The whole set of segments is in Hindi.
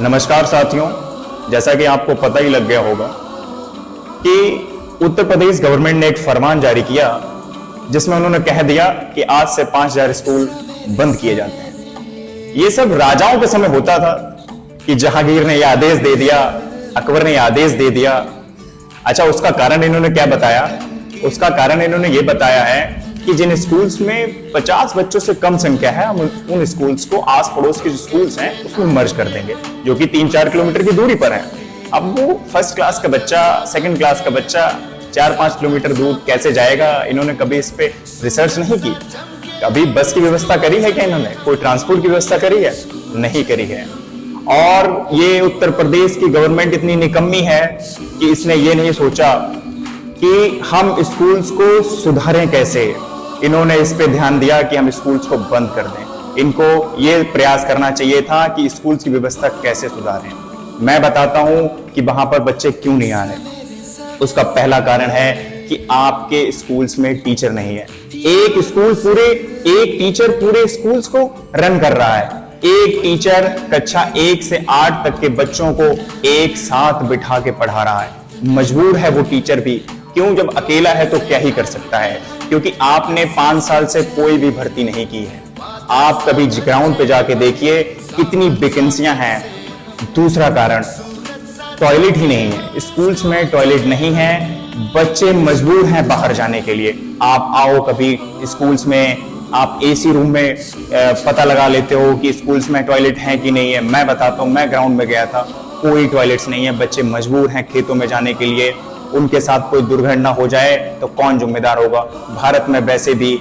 नमस्कार साथियों, जैसा कि आपको पता ही लग गया होगा कि उत्तर प्रदेश गवर्नमेंट ने एक फरमान जारी किया जिसमें उन्होंने कह दिया कि आज से 5000 स्कूल बंद किए जाते हैं। ये सब राजाओं के समय होता था कि जहांगीर ने यह आदेश दे दिया, अकबर ने यह आदेश दे दिया। अच्छा, उसका कारण इन्होंने क्या बताया? उसका कारण इन्होंने ये बताया है कि जिन स्कूल्स में 50 बच्चों से कम संख्या है, हम उन स्कूल्स को आस पड़ोस के जो स्कूल्स हैं उसमें मर्ज कर देंगे, जो कि 3-4 किलोमीटर की दूरी पर है। अब वो फर्स्ट क्लास का बच्चा, सेकंड क्लास का बच्चा 4-5 किलोमीटर दूर कैसे जाएगा? इन्होंने कभी इस पे रिसर्च नहीं की। कभी बस की व्यवस्था करी है क्या इन्होंने? कोई ट्रांसपोर्ट की व्यवस्था करी है? नहीं करी है। और ये उत्तर प्रदेश की गवर्नमेंट इतनी निकम्मी है कि इसने ये नहीं सोचा कि हम स्कूल्स को सुधारें कैसे। इन्होंने इस पे ध्यान दिया कि हम स्कूल्स को बंद कर दें। इनको ये प्रयास करना चाहिए था कि स्कूल्स की व्यवस्था कैसे सुधारें। मैं बताता हूं कि वहां पर बच्चे क्यों नहीं आ रहे। उसका पहला कारण है कि आपके स्कूल्स में टीचर नहीं है। एक टीचर पूरे स्कूल्स को रन कर रहा है। एक टीचर कक्षा 1 से 8 तक के बच्चों को एक साथ बिठा के पढ़ा रहा है। मजबूर है वो टीचर भी। क्यों? जब अकेला है तो क्या ही कर सकता है, क्योंकि आपने 5 साल से कोई भी भर्ती नहीं की है। आप कभी ग्राउंड पे जाके देखिए कितनी वैकेंसियां हैं। दूसरा कारण, टॉयलेट ही नहीं है। स्कूल्स में टॉयलेट नहीं है, बच्चे मजबूर हैं बाहर जाने के लिए। आप आओ कभी स्कूल्स में, आप एसी रूम में पता लगा लेते हो कि स्कूल्स में टॉयलेट है कि नहीं है। मैं बताता हूं, मैं ग्राउंड में गया था, कोई टॉयलेट्स नहीं है। बच्चे मजबूर हैं खेतों में जाने के लिए। उनके साथ कोई दुर्घटना हो जाए तो कौन जिम्मेदार होगा? भारत में वैसे भी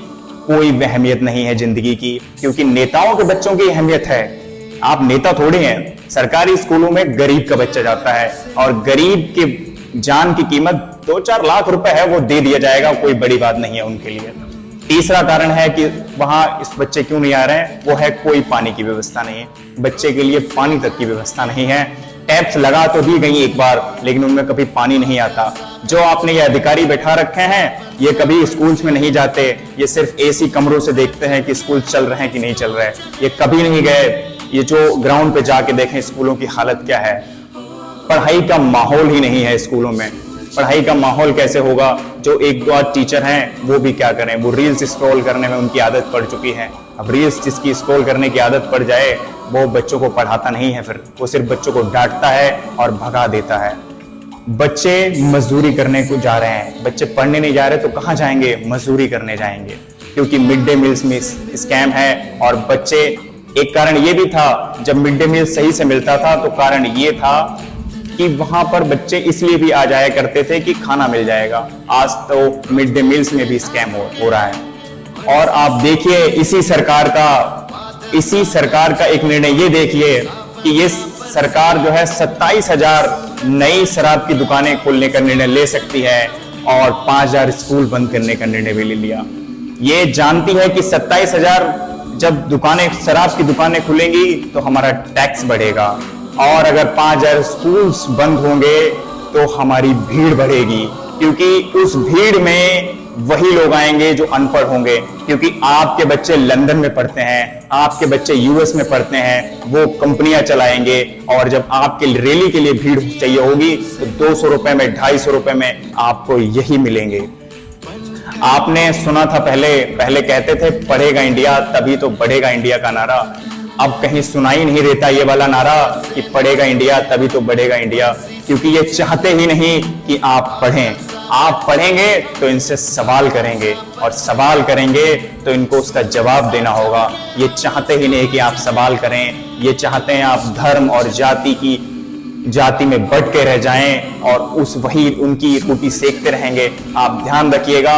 कोई अहमियत नहीं है जिंदगी की, क्योंकि नेताओं के बच्चों की अहमियत है। आप नेता थोड़े हैं। सरकारी स्कूलों में गरीब का बच्चा जाता है और गरीब की जान की कीमत 2-4 लाख रुपए है, वो दे दिया जाएगा, कोई बड़ी बात नहीं है उनके लिए। तीसरा कारण है कि वहां इस बच्चे क्यों नहीं आ रहे हैं, वो है कोई पानी की व्यवस्था नहीं है। बच्चे के लिए पानी तक की व्यवस्था नहीं है। टैप्स लगा तो दी गई एक बार, लेकिन उनमें कभी पानी नहीं आता। जो आपने ये अधिकारी बैठा रखे हैं, ये कभी स्कूल्स में नहीं जाते। ये सिर्फ एसी कमरों से देखते हैं कि स्कूल चल रहे हैं कि नहीं चल रहे हैं। ये कभी नहीं गए ये जो ग्राउंड पे जाके देखें स्कूलों की हालत क्या है। पढ़ाई का माहौल ही नहीं है स्कूलों में। पढ़ाई का माहौल कैसे होगा? जो 1-2 टीचर हैं वो भी क्या करें? वो रील्स स्क्रॉल करने में उनकी आदत पड़ चुकी है। अब रील्स जिसकी स्क्रॉल करने की आदत पड़ जाए वो बच्चों को पढ़ाता नहीं है, फिर वो सिर्फ बच्चों को डांटता है और भगा देता है। बच्चे मजदूरी करने को जा रहे हैं। बच्चे पढ़ने नहीं जा रहे तो कहां जाएंगे? मजदूरी करने जाएंगे, क्योंकि मिड डे मील्स में स्कैम है। और बच्चे, एक कारण ये भी था, जब मिड डे मील सही से मिलता था तो कारण ये था कि वहां पर बच्चे इसलिए भी आ जाया करते थे कि खाना मिल जाएगा। आज तो मिड डे मील्स में भी स्कैम हो रहा है। और आप देखिए इसी सरकार का एक निर्णय ये देखिए कि ये सरकार जो है 27,000 नई शराब की दुकानें खोलने का निर्णय ले सकती है और 5,000 स्कूल बंद करने का निर्णय भी ले लिया। ये जानती है कि 27,000 जब शराब की दुकानें खुलेंगी तो हमारा टैक्स बढ़ेगा, और अगर 5,000 स्कूल्स बंद होंगे तो हमारी भीड़ बढ़ेगी, क्योंकि उस भीड़ में वही लोग आएंगे जो अनपढ़ होंगे। क्योंकि आपके बच्चे लंदन में पढ़ते हैं, आपके बच्चे यूएस में पढ़ते हैं, वो कंपनियां चलाएंगे। और जब आपके रैली के लिए भीड़ चाहिए होगी तो 200 रुपए में, 250 रुपए में आपको यही मिलेंगे। आपने सुना था पहले कहते थे पढ़ेगा इंडिया तभी तो बढ़ेगा इंडिया का नारा। अब कहीं सुनाई नहीं देता ये वाला नारा कि पढ़ेगा इंडिया तभी तो बढ़ेगा इंडिया, क्योंकि ये चाहते ही नहीं कि आप पढ़ें। आप पढ़ेंगे तो इनसे सवाल करेंगे, और सवाल करेंगे तो इनको उसका जवाब देना होगा। ये चाहते ही नहीं कि आप सवाल करें। ये चाहते हैं आप धर्म और जाति में बट के रह जाएं और उनकी रोटी सेकते रहेंगे। आप ध्यान रखिएगा,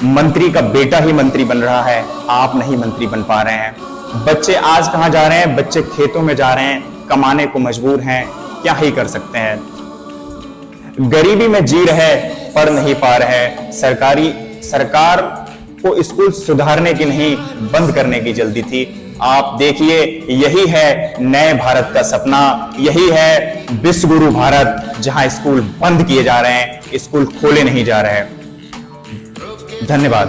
मंत्री का बेटा ही मंत्री बन रहा है, आप नहीं मंत्री बन पा रहे हैं। बच्चे आज कहां जा रहे हैं? बच्चे खेतों में जा रहे हैं, कमाने को मजबूर हैं। क्या ही कर सकते हैं? गरीबी में जी रहे, पढ़ नहीं पा रहे। सरकार को स्कूल सुधारने की नहीं, बंद करने की जल्दी थी। आप देखिए, यही है नए भारत का सपना, यही है विश्व गुरु भारत, जहां स्कूल बंद किए जा रहे हैं, स्कूल खोले नहीं जा रहे हैं। धन्यवाद।